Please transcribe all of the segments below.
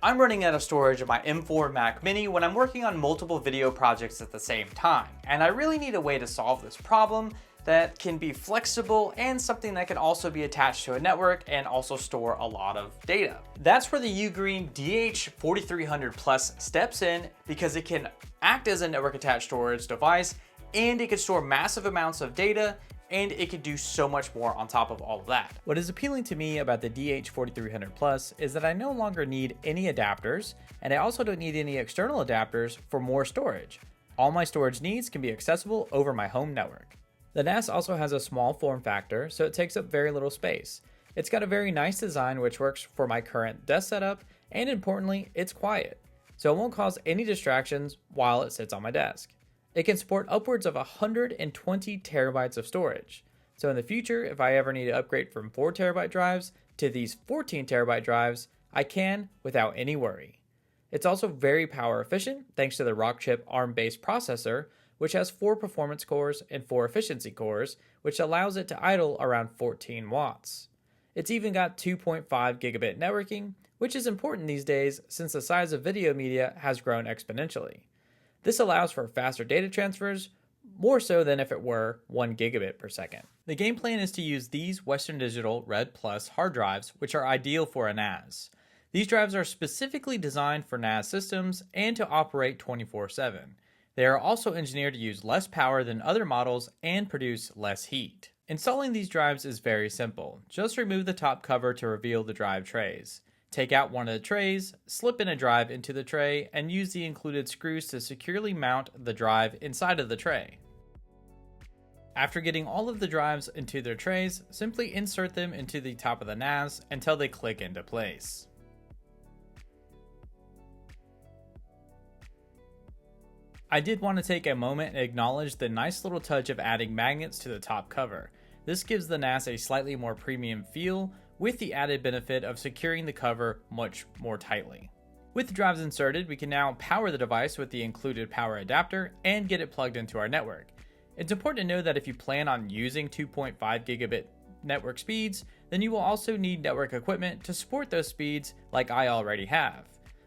I'm running out of storage on my M4 Mac Mini when I'm working on multiple video projects at the same time, and I really need a way to solve this problem that can be flexible and something that can also be attached to a network and also store a lot of data. That's where the UGREEN DH4300 Plus steps in, because it can act as a network attached storage device, and it can store massive amounts of data, and it can do so much more on top of all of that. What is appealing to me about the DH4300 Plus is that I no longer need any adapters, and I also don't need any external adapters for more storage. All my storage needs can be accessible over my home network. The NAS also has a small form factor, so it takes up very little space. It's got a very nice design which works for my current desk setup, and importantly, it's quiet, so it won't cause any distractions while it sits on my desk. It can support upwards of 120 terabytes of storage. So in the future, if I ever need to upgrade from 4 terabyte drives to these 14 terabyte drives, I can without any worry. It's also very power efficient thanks to the Rockchip ARM-based processor, which has 4 performance cores and 4 efficiency cores, which allows it to idle around 14 watts. It's even got 2.5 gigabit networking, which is important these days since the size of video media has grown exponentially. This allows for faster data transfers, more so than if it were 1 gigabit per second. The game plan is to use these Western Digital Red Plus hard drives, which are ideal for a NAS. These drives are specifically designed for NAS systems and to operate 24/7. They are also engineered to use less power than other models and produce less heat. Installing these drives is very simple. Just remove the top cover to reveal the drive trays. Take out one of the trays, slip in a drive into the tray, and use the included screws to securely mount the drive inside of the tray. After getting all of the drives into their trays, simply insert them into the top of the NAS until they click into place. I did want to take a moment and acknowledge the nice little touch of adding magnets to the top cover. This gives the NAS a slightly more premium feel, with the added benefit of securing the cover much more tightly. With the drives inserted, we can now power the device with the included power adapter and get it plugged into our network. It's important to know that if you plan on using 2.5 gigabit network speeds, then you will also need network equipment to support those speeds like I already have.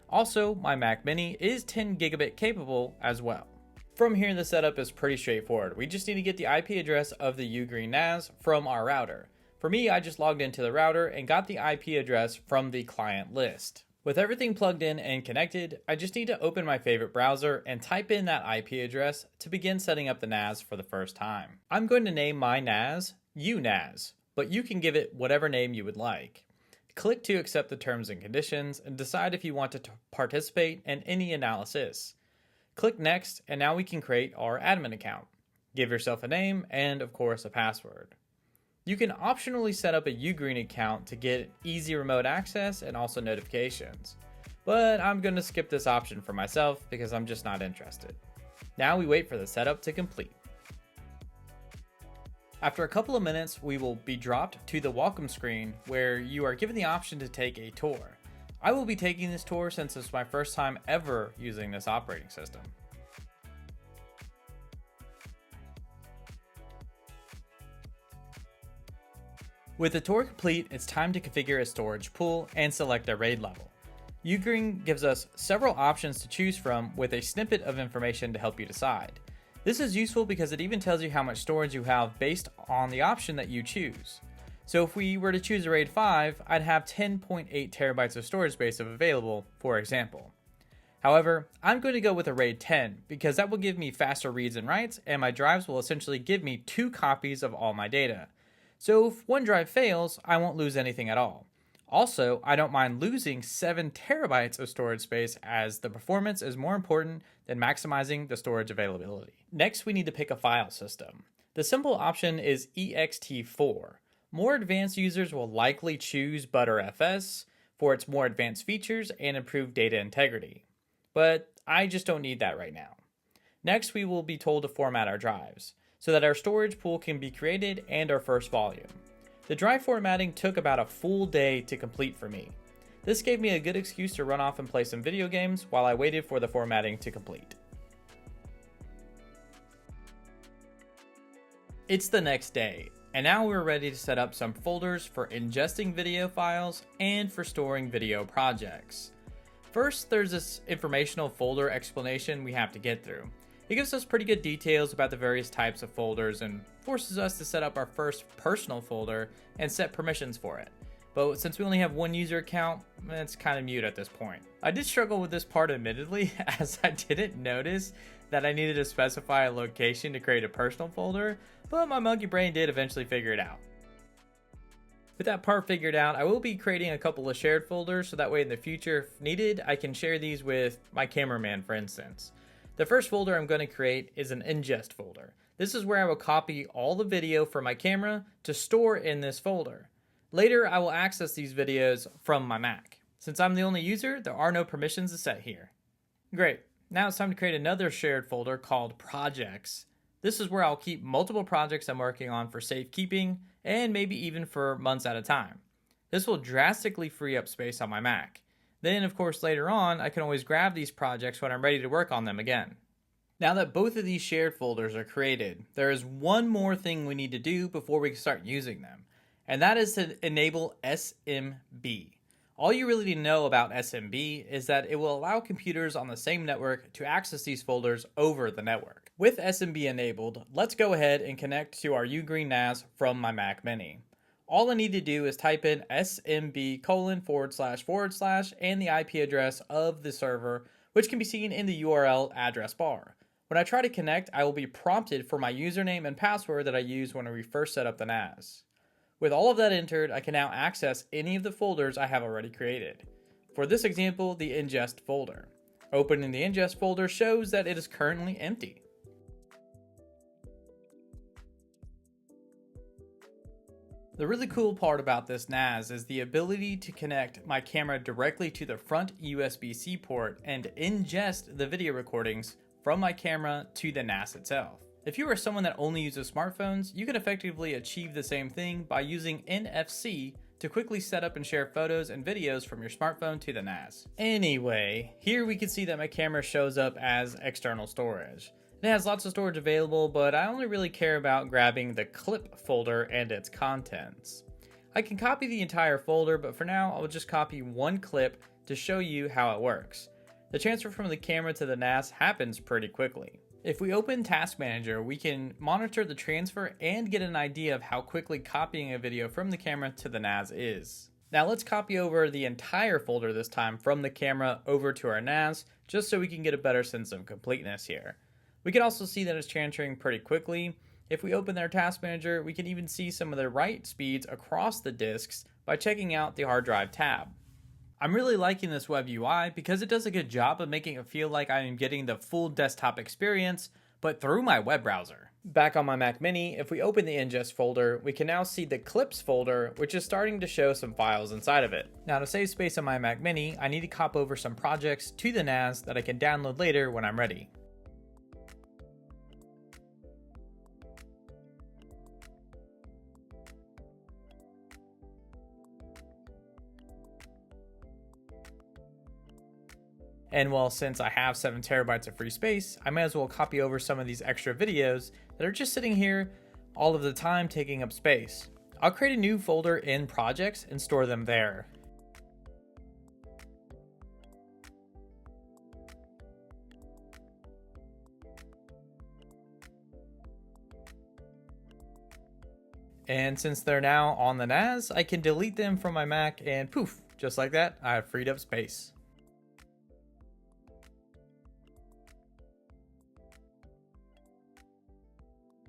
Also, my Mac Mini is 10 gigabit capable as well. From here, the setup is pretty straightforward. We just need to get the IP address of the UGREEN NAS from our router. For me, I just logged into the router and got the IP address from the client list. With everything plugged in and connected, I just need to open my favorite browser and type in that IP address to begin setting up the NAS for the first time. I'm going to name my NAS UNAS, but you can give it whatever name you would like. Click to accept the terms and conditions and decide if you want to participate in any analysis. Click Next, and now we can create our admin account. Give yourself a name and, of course, a password. You can optionally set up a UGREEN account to get easy remote access and also notifications. But I'm going to skip this option for myself because I'm just not interested. Now we wait for the setup to complete. After a couple of minutes, we will be dropped to the welcome screen where you are given the option to take a tour. I will be taking this tour since it's my first time ever using this operating system. With the tour complete, it's time to configure a storage pool and select a RAID level. UGREEN gives us several options to choose from with a snippet of information to help you decide. This is useful because it even tells you how much storage you have based on the option that you choose. So if we were to choose a RAID 5, I'd have 10.8 terabytes of storage space available, for example. However, I'm going to go with a RAID 10 because that will give me faster reads and writes, and my drives will essentially give me 2 copies of all my data. So if one drive fails, I won't lose anything at all. Also, I don't mind losing 7 terabytes of storage space as the performance is more important than maximizing the storage availability. Next, we need to pick a file system. The simple option is ext4. More advanced users will likely choose Btrfs for its more advanced features and improved data integrity. But I just don't need that right now. Next, we will be told to format our drives so that our storage pool can be created and our first volume. The drive formatting took about a full day to complete for me. This gave me a good excuse to run off and play some video games while I waited for the formatting to complete. It's the next day, and now we're ready to set up some folders for ingesting video files and for storing video projects. First, there's this informational folder explanation we have to get through. It gives us pretty good details about the various types of folders and forces us to set up our first personal folder and set permissions for it. But since we only have one user account, it's kind of mute at this point. I did struggle with this part admittedly, as I didn't notice that I needed to specify a location to create a personal folder, but my monkey brain did eventually figure it out. With that part figured out, I will be creating a couple of shared folders so that way in the future, if needed, I can share these with my cameraman, for instance. The first folder I'm going to create is an ingest folder. This is where I will copy all the video from my camera to store in this folder. Later, I will access these videos from my Mac. Since I'm the only user, there are no permissions to set here. Great. Now it's time to create another shared folder called projects. This is where I'll keep multiple projects I'm working on for safekeeping and maybe even for months at a time. This will drastically free up space on my Mac. Then, of course, later on, I can always grab these projects when I'm ready to work on them again. Now that both of these shared folders are created, there is one more thing we need to do before we can start using them, and that is to enable SMB. All you really need to know about SMB is that it will allow computers on the same network to access these folders over the network. With SMB enabled, let's go ahead and connect to our UGREEN NAS from my Mac Mini. All I need to do is type in smb:// and the IP address of the server, which can be seen in the URL address bar. When I try to connect, I will be prompted for my username and password that I used when we first set up the NAS. With all of that entered, I can now access any of the folders I have already created. For this example, the ingest folder. Opening the ingest folder shows that it is currently empty. The really cool part about this NAS is the ability to connect my camera directly to the front USB-C port and ingest the video recordings from my camera to the NAS itself. If you are someone that only uses smartphones, you can effectively achieve the same thing by using NFC to quickly set up and share photos and videos from your smartphone to the NAS. Anyway, here we can see that my camera shows up as external storage. It has lots of storage available, but I only really care about grabbing the clip folder and its contents. I can copy the entire folder, but for now I'll just copy one clip to show you how it works. The transfer from the camera to the NAS happens pretty quickly. If we open Task Manager, we can monitor the transfer and get an idea of how quickly copying a video from the camera to the NAS is. Now let's copy over the entire folder this time from the camera over to our NAS, just so we can get a better sense of completeness here. We can also see that it's transferring pretty quickly. If we open their Task Manager, we can even see some of the write speeds across the disks by checking out the hard drive tab. I'm really liking this web UI because it does a good job of making it feel like I am getting the full desktop experience, but through my web browser. Back on my Mac Mini, if we open the ingest folder, we can now see the clips folder, which is starting to show some files inside of it. Now to save space on my Mac Mini, I need to copy over some projects to the NAS that I can download later when I'm ready. And well, since I have 7 terabytes of free space, I may as well copy over some of these extra videos that are just sitting here all of the time taking up space. I'll create a new folder in projects and store them there. And since they're now on the NAS, I can delete them from my Mac and poof, just like that, I have freed up space.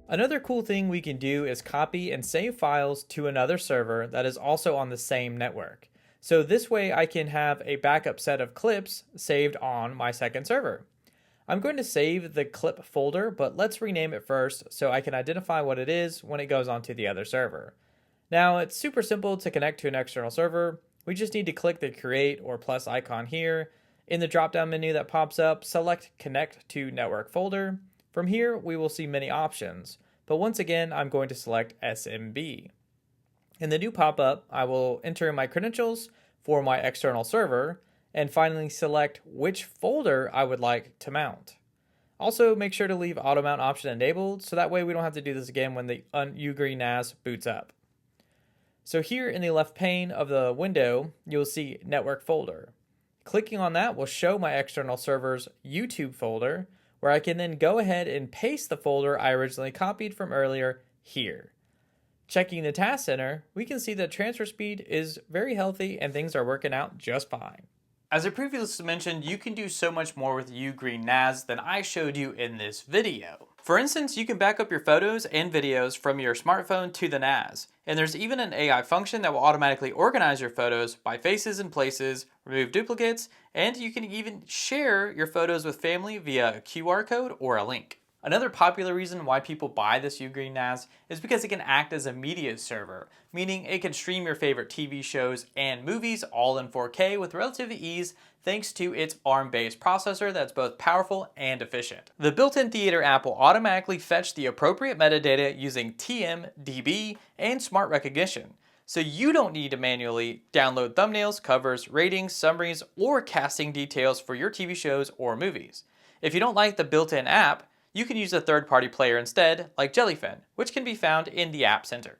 Another cool thing we can do is copy and save files to another server that is also on the same network. So this way I can have a backup set of clips saved on my second server. I'm going to save the clip folder, but let's rename it first so I can identify what it is when it goes onto the other server. Now it's super simple to connect to an external server. We just need to click the create or plus icon here. In the drop-down menu that pops up, select connect to network folder. From here, we will see many options, but once again, I'm going to select SMB. In the new pop-up, I will enter my credentials for my external server and finally select which folder I would like to mount. Also, make sure to leave auto mount option enabled, so that way we don't have to do this again when the UGREEN NAS boots up. So here in the left pane of the window, you'll see network folder. Clicking on that will show my external server's YouTube folder, where I can then go ahead and paste the folder I originally copied from earlier here. Checking the task center, we can see that transfer speed is very healthy and things are working out just fine. As I previously mentioned, you can do so much more with UGREEN NAS than I showed you in this video. For instance, you can back up your photos and videos from your smartphone to the NAS, and there's even an AI function that will automatically organize your photos by faces and places, remove duplicates, and you can even share your photos with family via a QR code or a link. Another popular reason why people buy this UGREEN NAS is because it can act as a media server, meaning it can stream your favorite TV shows and movies all in 4K with relative ease thanks to its ARM-based processor that's both powerful and efficient. The built-in theater app will automatically fetch the appropriate metadata using TMDB and smart recognition, so you don't need to manually download thumbnails, covers, ratings, summaries, or casting details for your TV shows or movies. If you don't like the built-in app, you can use a third-party player instead, like Jellyfin, which can be found in the App Center.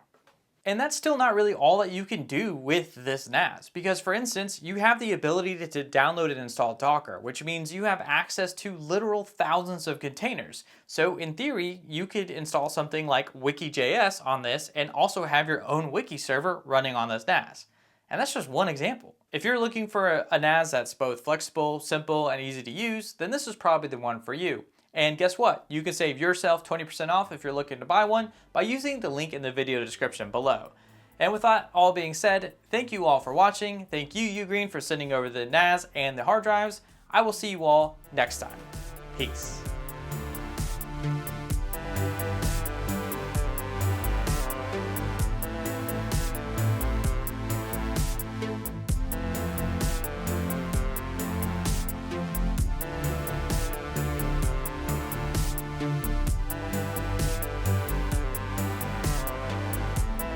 And that's still not really all that you can do with this NAS, because for instance, you have the ability to download and install Docker, which means you have access to literal thousands of containers. So in theory, you could install something like Wiki.js on this and also have your own wiki server running on this NAS. And that's just one example. If you're looking for a NAS that's both flexible, simple, and easy to use, then this is probably the one for you. And guess what? You can save yourself 20% off if you're looking to buy one by using the link in the video description below. And with that all being said, thank you all for watching. Thank you, UGREEN, for sending over the NAS and the hard drives. I will see you all next time. Peace.